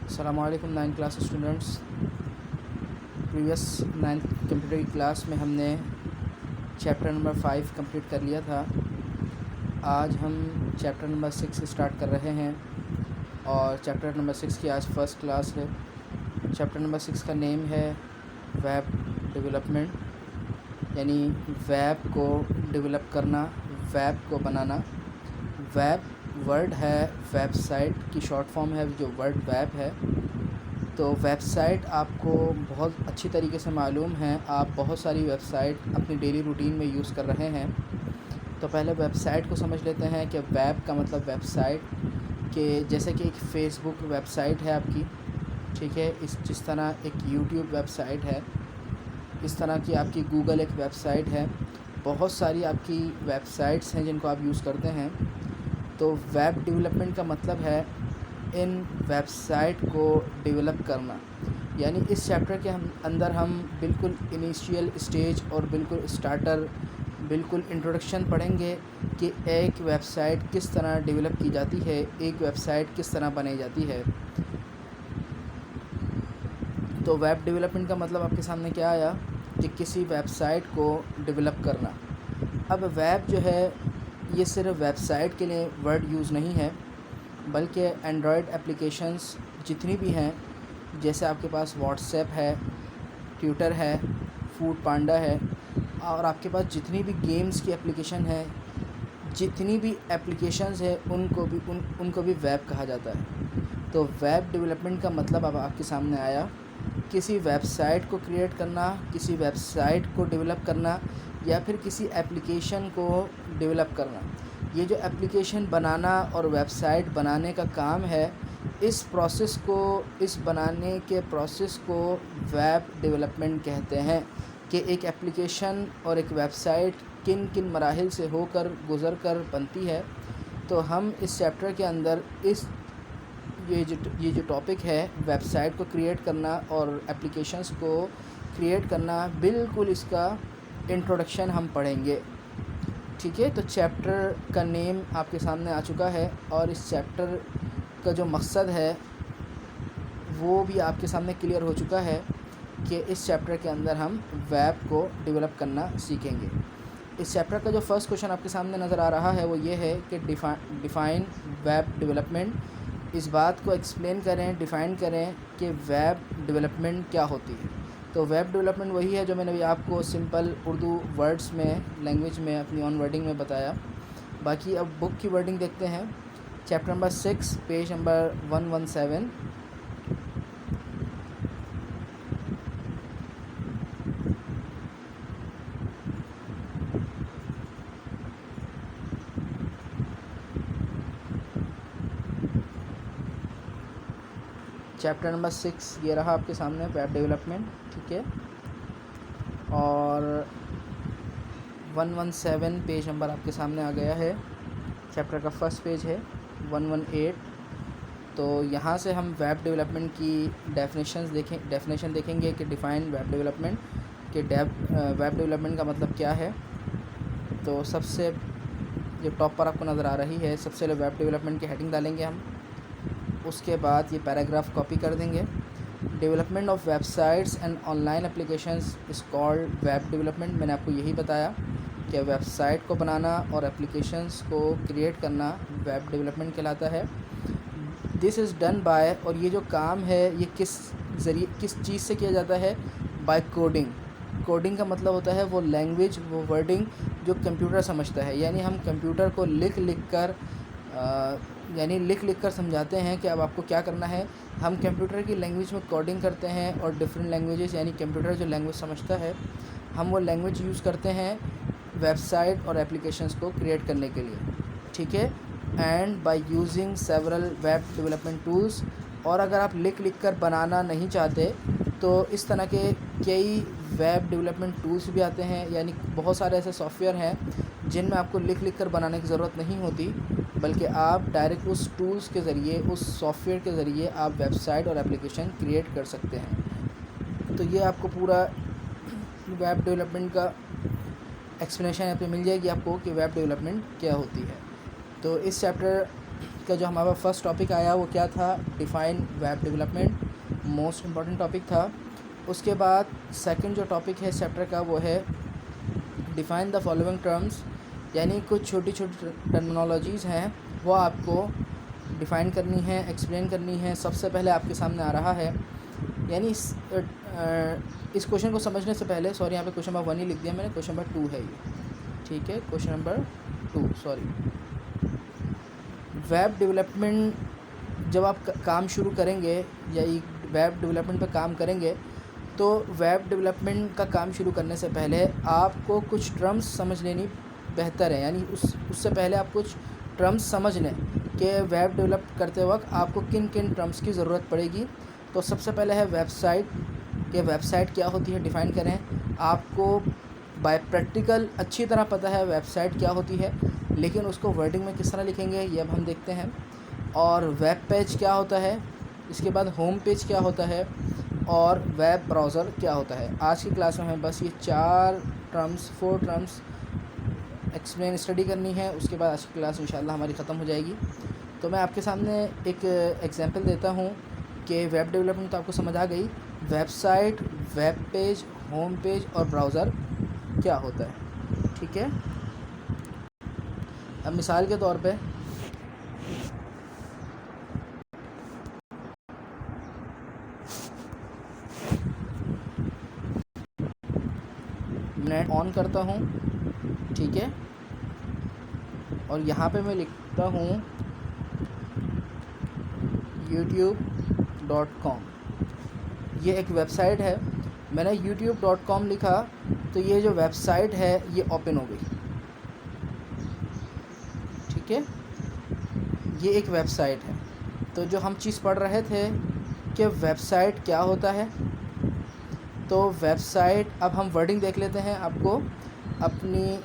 अस्सलामुअलैकुम 9th class students. Previous 9th computer की class में हमने चैप्टर नंबर 5 कंप्लीट कर लिया था। आज हम चैप्टर नंबर 6 स्टार्ट कर रहे हैं और चैप्टर नंबर 6 की आज फर्स्ट क्लास है। चैप्टर नंबर 6 का नेम है वेब डेवलपमेंट, यानी वेब को डेवलप करना, वेब को बनाना। वेब वर्ड है, वेबसाइट की शॉर्ट फॉर्म है जो वर्ड वेब है। तो वेबसाइट आपको बहुत अच्छी तरीके से मालूम है, आप बहुत सारी वेबसाइट अपनी डेली रूटीन में यूज़ कर रहे हैं। तो पहले वेबसाइट को समझ लेते हैं कि वेब का मतलब वेबसाइट के जैसे कि एक फ़ेसबुक वेबसाइट है आपकी, ठीक है, जिस तरह एक यूट्यूब वेबसाइट है, इस तरह की आपकी गूगल एक वेबसाइट है। बहुत सारी आपकी वेबसाइट्स हैं जिनको आप यूज़ करते हैं। तो वेब डेवलपमेंट का मतलब है इन वेबसाइट को डेवलप करना। यानी इस चैप्टर के अंदर हम बिल्कुल इनिशियल स्टेज और बिल्कुल स्टार्टर, बिल्कुल इंट्रोडक्शन पढ़ेंगे कि एक वेबसाइट किस तरह डेवलप की जाती है, एक वेबसाइट किस तरह बनाई जाती है। तो वेब डेवलपमेंट का मतलब आपके सामने क्या आया कि किसी वेबसाइट को डेवलप करना। अब वेब जो है ये सिर्फ वेबसाइट के लिए वर्ड यूज़ नहीं है, बल्कि एंड्रॉयड एप्लीकेशंस जितनी भी हैं, जैसे आपके पास व्हाट्सएप है, ट्विटर है, फूड पांडा है, और आपके पास जितनी भी गेम्स की एप्लीकेशन है, जितनी भी एप्लीकेशंस है उनको भी वेब कहा जाता है। तो वेब डेवलपमेंट का मतलब अब आपके सामने आया, किसी वेबसाइट को क्रिएट करना, किसी वेबसाइट को डेवलप करना, या फिर किसी एप्लीकेशन को डेवलप करना। ये जो एप्लीकेशन बनाना और वेबसाइट बनाने का काम है, इस प्रोसेस को, इस बनाने के प्रोसेस को वेब डेवलपमेंट कहते हैं कि एक एप्लीकेशन और एक वेबसाइट किन किन मराहिल से होकर गुज़र कर बनती है। तो हम इस चैप्टर के अंदर ये जो टॉपिक है वेबसाइट को क्रिएट करना और एप्लीकेशंस को क्रिएट करना, बिल्कुल इसका इंट्रोडक्शन हम पढ़ेंगे, ठीक है। तो चैप्टर का नेम आपके सामने आ चुका है और इस चैप्टर का जो मकसद है वो भी आपके सामने क्लियर हो चुका है कि इस चैप्टर के अंदर हम वेब को डेवलप करना सीखेंगे। इस चैप्टर का जो फर्स्ट क्वेश्चन आपके सामने नज़र आ रहा है वो ये है कि डिफ़ाइन वेब डेवलपमेंट। इस बात को एक्सप्लेन करें, डिफ़ाइन करें कि वेब डेवलपमेंट क्या होती है। तो वेब डेवलपमेंट वही है जो मैंने अभी आपको सिंपल उर्दू वर्ड्स में, लैंग्वेज में, अपनी ऑन वर्डिंग में बताया। बाकी अब बुक की वर्डिंग देखते हैं। Chapter number 6 page number 117। Chapter number 6 ये रहा आपके सामने, वेब डेवलपमेंट, ठीक है। और 117 पेज नंबर आपके सामने आ गया है। चैप्टर का फर्स्ट पेज है 118। तो यहाँ से हम वेब डेवलपमेंट की डेफिनेशन देखेंगे कि डिफ़ाइन वेब डेवलपमेंट कि वेब डेवलपमेंट का मतलब क्या है। तो सबसे जो टॉप पर आपको नज़र आ रही है, सबसे पहले वेब डेवलपमेंट की हेडिंग डालेंगे हम, उसके बाद ये पैराग्राफ कॉपी कर देंगे। Development of websites and online applications is called web development. मैंने आपको यही बताया कि वेबसाइट को बनाना और एप्लीकेशंस को क्रिएट करना वेब डेवलपमेंट कहलाता है। दिस इज़ डन बाय, और ये जो काम है ये किस चीज़ से किया जाता है, बाय कोडिंग। कोडिंग का मतलब होता है वो लैंग्वेज, वो वर्डिंग जो कंप्यूटर समझता है। यानी हम कंप्यूटर को लिख लिख कर समझाते हैं कि अब आपको क्या करना है। हम कंप्यूटर की लैंग्वेज में कोडिंग करते हैं और डिफरेंट लैंग्वेजेस, यानी कंप्यूटर जो लैंग्वेज समझता है, हम वो लैंग्वेज यूज़ करते हैं वेबसाइट और एप्लीकेशंस को क्रिएट करने के लिए, ठीक है। And by using several web development tools, और अगर आप लिख कर बनाना नहीं चाहते तो इस तरह के कई वेब डेवलपमेंट टूल्स भी आते हैं। यानी बहुत सारे ऐसे सॉफ्टवेयर हैं जिनमें आपको लिख कर बनाने की ज़रूरत नहीं होती, बल्कि आप डायरेक्ट उस टूल्स के ज़रिए, उस सॉफ्टवेयर के ज़रिए आप वेबसाइट और एप्लीकेशन क्रिएट कर सकते हैं। तो ये आपको पूरा वेब डेवलपमेंट का एक्सप्लेनेशन यहाँ पे मिल जाएगी आपको कि वेब डेवलपमेंट क्या होती है। तो इस चैप्टर का जो हमारा फर्स्ट टॉपिक आया वो क्या था, define web development, most important topic था। उसके बाद सेकंड जो टॉपिक है चैप्टर का वो है डिफ़ाइन द फॉलोइंग टर्म्स, यानी कुछ छोटी छोटी टर्मिनोलॉजीज़ हैं वो आपको डिफ़ाइन करनी है, एक्सप्लेन करनी है। सबसे पहले आपके सामने आ रहा है, यानी इस क्वेश्चन को समझने से पहले, सॉरी यहाँ पे क्वेश्चन नंबर 1 ही लिख दिया मैंने, क्वेश्चन नंबर 2 है ये, ठीक है, question number 2 sorry. Web development जब आप काम शुरू करेंगे या वेब डेवलपमेंट पर काम करेंगे तो वेब डेवलपमेंट का काम शुरू करने से पहले आपको कुछ टर्म्स समझ लेनी बेहतर है, यानी उससे पहले आप कुछ टर्म्स समझ लें कि वेब डेवलप करते वक्त आपको किन किन टर्म्स की ज़रूरत पड़ेगी। तो सबसे पहले है वेबसाइट, कि वेबसाइट क्या होती है डिफ़ाइन करें। आपको बाय प्रैक्टिकल अच्छी तरह पता है वेबसाइट क्या होती है, लेकिन उसको वर्डिंग में किस तरह लिखेंगे ये अब हम देखते हैं। और वेब पेज क्या होता है, इसके बाद होम पेज क्या होता है, और वेब ब्राउज़र क्या होता है। आज की क्लास में हमें बस ये 4 टर्म्स एक्सप्लेन स्टडी करनी है। उसके बाद आज की क्लास इंशाल्लाह हमारी ख़त्म हो जाएगी। तो मैं आपके सामने एक एग्जांपल देता हूँ कि वेब डेवलपमेंट तो आपको समझ आ गई, website, web page, home page और ब्राउज़र क्या होता है, ठीक है। अब मिसाल के तौर पे नेट ऑन करता हूँ, ठीक है, और यहाँ पे मैं लिखता हूँ youtube.com। ये एक वेबसाइट है, मैंने youtube.com लिखा तो ये जो वेबसाइट है ये ओपन हो गई, ठीक है, ये एक वेबसाइट है। तो जो हम चीज़ पढ़ रहे थे कि वेबसाइट क्या होता है, तो वेबसाइट, अब हम वर्डिंग देख लेते हैं। आपको अपनी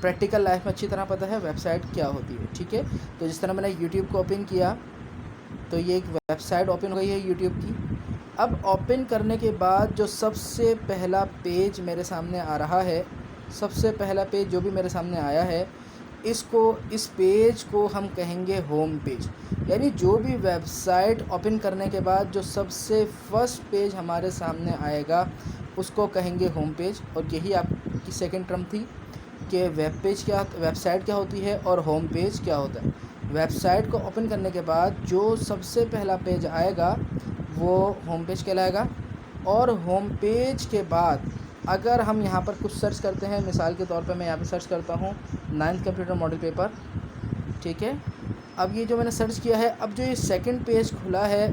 प्रैक्टिकल लाइफ में अच्छी तरह पता है वेबसाइट क्या होती है, ठीक है। तो जिस तरह मैंने यूट्यूब को ओपन किया तो ये एक वेबसाइट ओपन हो गई है यूट्यूब की। अब ओपन करने के बाद जो सबसे पहला पेज मेरे सामने आ रहा है, सबसे पहला पेज जो भी मेरे सामने आया है, इस पेज को हम कहेंगे होम पेज। यानी जो भी वेबसाइट ओपन करने के बाद जो सबसे फर्स्ट पेज हमारे सामने आएगा उसको कहेंगे होम पेज। और यही आपकी सेकंड टर्म थी कि वेबसाइट क्या होती है और होम पेज क्या होता है। वेबसाइट को ओपन करने के बाद जो सबसे पहला पेज आएगा वो होम पेज कहलाएगा। और होम पेज के बाद अगर हम यहाँ पर कुछ सर्च करते हैं, मिसाल के तौर पे मैं यहाँ पे सर्च करता हूँ 9th कंप्यूटर मॉडल पेपर, ठीक है। अब ये जो मैंने सर्च किया है, अब जो ये सेकंड पेज खुला है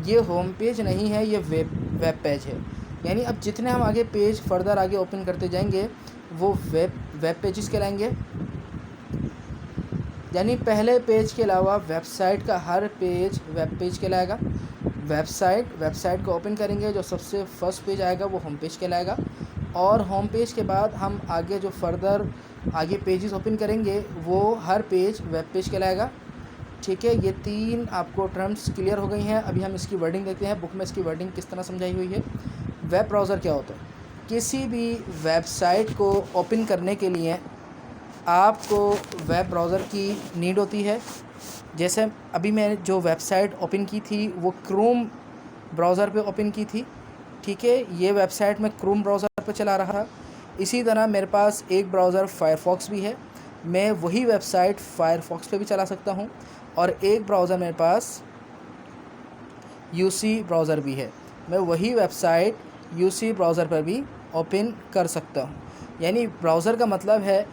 ये होम पेज नहीं है, ये वेब पेज है। यानी अब जितने हम आगे पेज फर्दर आगे ओपन करते जाएंगे वो वेब पेजेस कहलाएंगे। यानी पहले पेज के अलावा वेबसाइट का हर पेज वेब पेज कहलाएगा। वेबसाइट को ओपन करेंगे, जो सबसे फर्स्ट पेज आएगा वो होम पेज कहलाएगा। और होम पेज के बाद हम आगे जो फर्दर आगे पेजेस ओपन करेंगे वो हर पेज वेब पेज कहलाएगा, ठीक है। ये 3 आपको टर्म्स क्लियर हो गई हैं। अभी हम इसकी वर्डिंग देखते हैं, बुक में इसकी वर्डिंग किस तरह समझाई हुई है। वेब ब्राउज़र क्या होता है, किसी भी वेबसाइट को ओपन करने के लिए आपको वेब ब्राउज़र की नीड होती है। जैसे अभी मैंने जो वेबसाइट ओपन की थी वो क्रोम ब्राउज़र पे ओपन की थी, ठीक है। ये वेबसाइट मैं क्रोम ब्राउज़र पे चला रहा। इसी तरह मेरे पास एक ब्राउज़र फायरफॉक्स भी है, मैं वही वेबसाइट फायरफॉक्स पे भी चला सकता हूँ। और एक ब्राउज़र मेरे पास यूसी ब्राउज़र भी है, मैं वही वेबसाइट यूसी ब्राउज़र पर भी ओपन कर सकता हूँ। यानी ब्राउज़र का मतलब है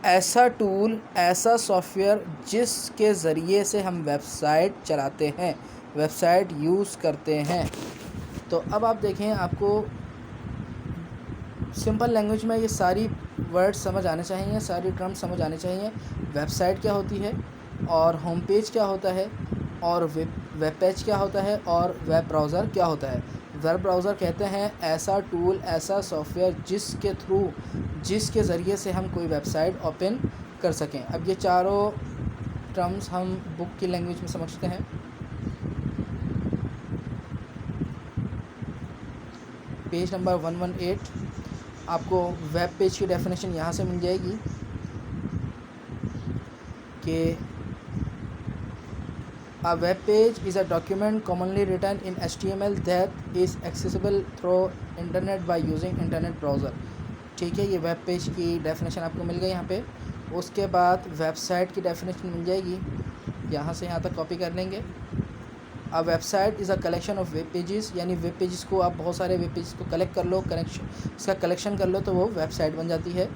ऐसा टूल, ऐसा सॉफ्टवेयर जिसके ज़रिए से हम वेबसाइट चलाते हैं, वेबसाइट यूज़ करते हैं। तो अब आप देखें, आपको सिंपल लैंग्वेज में ये सारी वर्ड्स समझ आने चाहिए, सारी टर्म्स समझ आने चाहिए। वेबसाइट क्या होती है, और होम पेज क्या होता है, और वेब पेज क्या होता है, और वेब ब्राउज़र क्या होता है। वेब ब्राउज़र कहते हैं ऐसा टूल, ऐसा सॉफ्टवेयर जिसके ज़रिए से हम कोई वेबसाइट ओपन कर सकें। अब ये चारों टर्म्स हम बुक की लैंग्वेज में समझते हैं। पेज नंबर 118 आपको वेब पेज की डेफिनेशन यहाँ से मिल जाएगी कि A web page is a document commonly written in HTML that is accessible through internet by using internet browser। ठीक है, ये वेब पेज की डेफिनेशन आपको मिल गई यहाँ पे। उसके बाद वेबसाइट की डेफिनेशन मिल जाएगी, यहाँ से यहाँ तक कॉपी कर लेंगे। A website is a collection of web pages, यानी वेब पेजेस को आप बहुत सारे वेब पेजेस को कलेक्ट कर लो, इसका कलेक्शन कर लो तो वो वेबसाइट बन जाती है।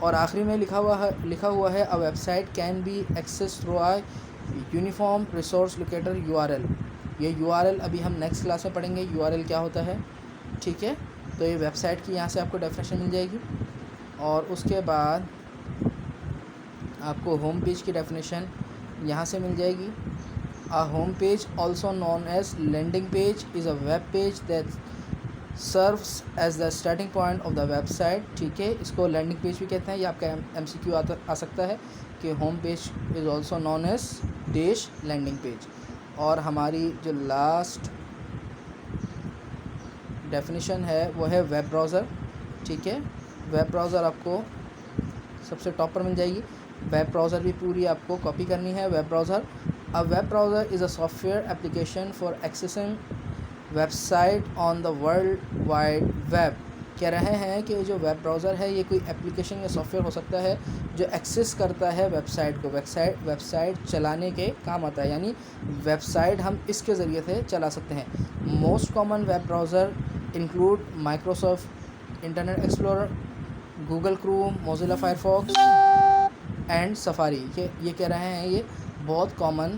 और आखिरी में लिखा हुआ है a website can be access through a uniform resource locator URL। ये URL अभी हम नेक्स्ट क्लास में पढ़ेंगे URL क्या होता है। ठीक है, तो ये वेबसाइट की यहाँ से आपको डेफिनेशन मिल जाएगी। और उसके बाद आपको होम पेज की डेफिनेशन यहाँ से मिल जाएगी। A home page, also known as landing page, is a web page that serves as the starting point of the website। ठीक है, इसको लैंडिंग पेज भी कहते हैं। ये आपका MCQ आ सकता है कि home page is also known as dash landing page. और हमारी जो लास्ट डेफिनेशन है वो है वेब ब्राउज़र। ठीक है, वेब ब्राउज़र आपको सबसे टॉप पर मिल जाएगी। वेब ब्राउज़र भी पूरी आपको कॉपी करनी है। Web browser, A web browser is a software application for accessing website on the world wide web। कह रहे हैं कि जो वेब ब्राउज़र है ये कोई एप्लीकेशन या सॉफ्टवेयर हो सकता है जो एक्सेस करता है वेबसाइट को, वेबसाइट चलाने के काम आता है, यानी वेबसाइट हम इसके ज़रिए से चला सकते हैं। Most common web browser include Microsoft internet explorer, Google Chrome, Mozilla Firefox and safari. ये कह रहे हैं ये बहुत कॉमन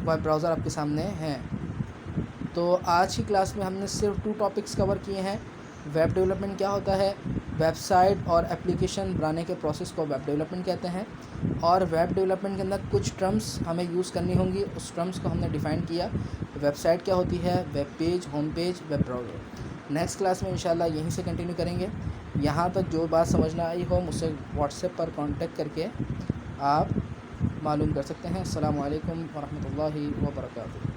वेब ब्राउज़र आपके सामने हैं। तो आज की क्लास में हमने सिर्फ 2 टॉपिक्स कवर किए हैं। वेब डेवलपमेंट क्या होता है, वेबसाइट और एप्लीकेशन बनाने के प्रोसेस को वेब डेवलपमेंट कहते हैं। और वेब डेवलपमेंट के अंदर कुछ टर्म्स हमें यूज़ करनी होंगी, उस टर्म्स को हमने डिफ़ाइन किया। वेबसाइट क्या होती है, web page, home page, web browser. Next class में इंशाल्लाह यहीं से कंटिन्यू करेंगे। यहाँ तक जो बात समझना आई हो मुझसे व्हाट्सएप पर कांटेक्ट करके आप मालूम कर सकते हैं। अस्सलामु अलैकुम वरहमतुल्लाहि वबरकातुहू।